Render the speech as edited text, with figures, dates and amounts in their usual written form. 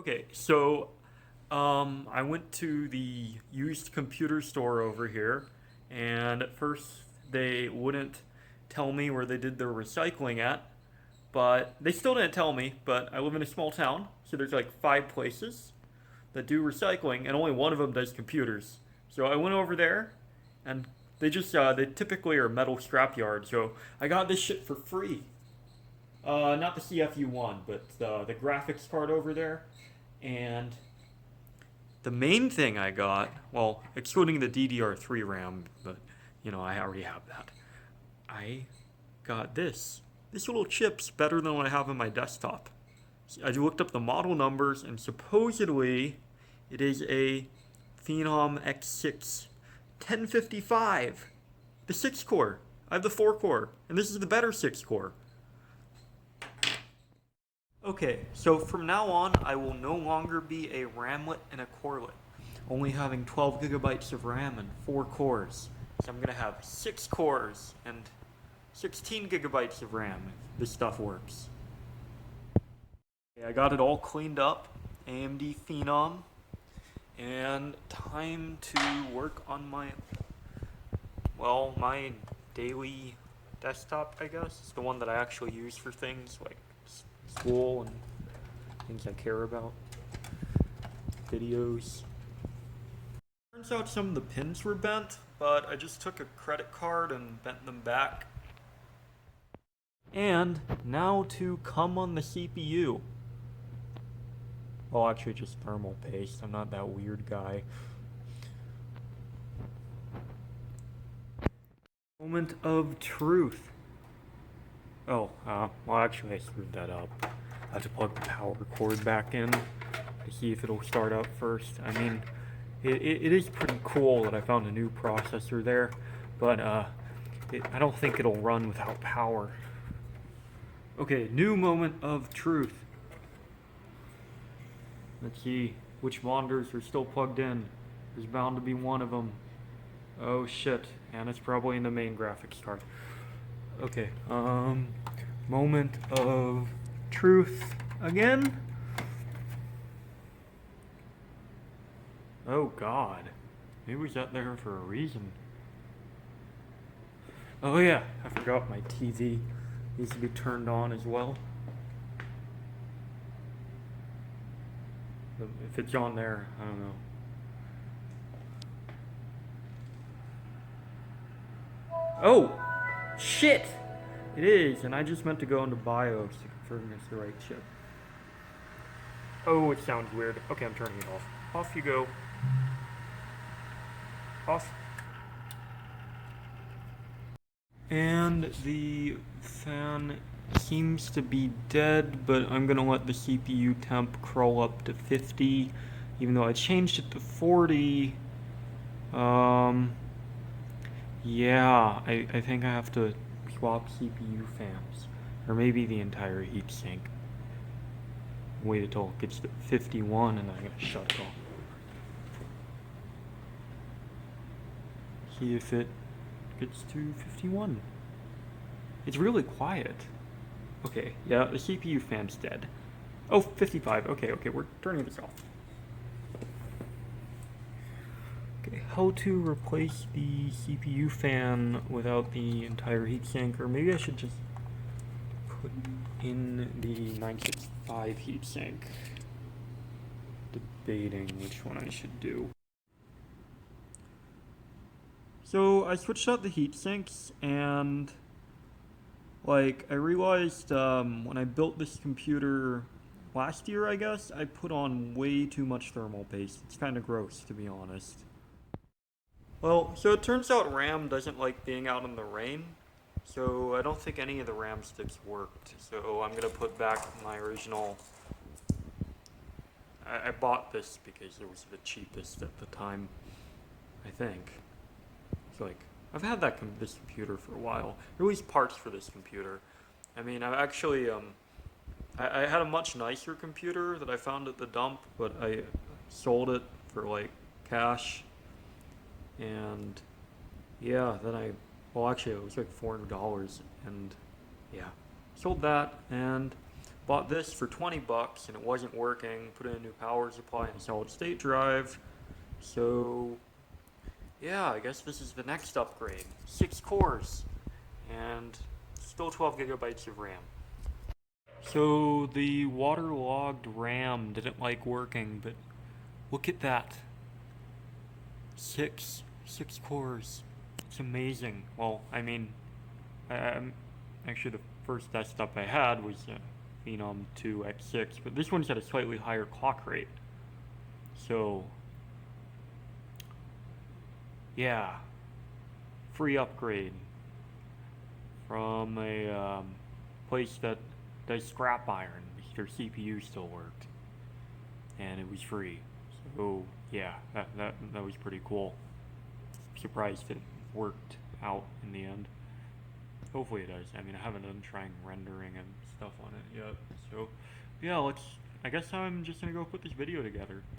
Okay, so I went to the used computer store over here, and at first they wouldn't tell me where they did their recycling at, but they still didn't tell me. But I live in a small town, so there's like 5 places that do recycling, and only one of them does computers. So I went over there, and they typically are metal scrapyard, so I got this shit for free. Not the CFU one, but the graphics card over there. And the main thing I got, well, excluding the DDR3 RAM, but I already have that. I got this. This little chip's better than what I have in my desktop. I looked up the model numbers, and supposedly it is a Phenom X6 1055, the 6 core. I have the 4 core, and this is the better 6 core. Okay, so from now on, I will no longer be a Ramlet and a Corelet, only having 12 gigabytes of RAM and 4 cores. So I'm going to have 6 cores and 16 gigabytes of RAM if this stuff works. Okay, I got it all cleaned up, AMD Phenom, and time to work on my daily desktop, I guess. It's the one that I actually use for things like school and things I care about, videos. Turns out some of the pins were bent, but I just took a credit card and bent them back. And now to come on the CPU. Well, actually just thermal paste. I'm not that weird guy. Moment of truth. Oh, well actually I screwed that up. I have to plug the power cord back in to see if it'll start up first. I mean, it is pretty cool that I found a new processor there, but I don't think it'll run without power. Okay, new moment of truth. Let's see which monitors are still plugged in. There's bound to be one of them. Oh shit, and it's probably in the main graphics card. Okay, moment of truth again. Oh god, maybe we got there for a reason. Oh yeah, I forgot my TV needs to be turned on as well. If it's on there, I don't know. Oh! Shit! It is, and I just meant to go into BIOS to confirm it's the right chip. Oh, it sounds weird. Okay, I'm turning it off. Off you go. Off. And the fan seems to be dead, but I'm gonna let the CPU temp crawl up to 50, even though I changed it to 40. Yeah, I think I have to swap CPU fans, or maybe the entire heatsink. Wait until it gets to 51 and then I'm gonna shut it off. See if it gets to 51. It's really quiet. Okay, yeah, the CPU fan's dead. Oh, 55. Okay, we're turning this off. Okay, how to replace the CPU fan without the entire heatsink, or maybe I should just put in the 965 heatsink. Debating which one I should do. So I switched out the heatsinks, and I realized when I built this computer last year, I guess, I put on way too much thermal paste. It's kind of gross, to be honest. Well, so it turns out RAM doesn't like being out in the rain, so I don't think any of the RAM sticks worked. So I'm gonna put back my original. I bought this because it was the cheapest at the time, I think. So I've had this computer for a while. At least parts for this computer. I mean, I've actually I had a much nicer computer that I found at the dump, but I sold it for cash. And yeah, then actually it was like $400, and yeah, sold that, and Bought this for 20 bucks and it wasn't working. Put in a new power supply and a solid state drive. So, yeah, I guess this is the next upgrade. 6 cores and still 12 gigabytes of RAM. So the waterlogged RAM didn't like working, but look at that. Six cores. It's amazing. Well, I mean, actually the first desktop I had was Phenom 2x6, but this one's at a slightly higher clock rate. So, yeah, free upgrade from a place that does scrap iron because their CPU still worked, and it was free. So yeah, that was pretty cool. Surprised it worked out in the end. Hopefully it does. I mean, I haven't done trying rendering and stuff on it yet. So yeah, I guess I'm just gonna go put this video together.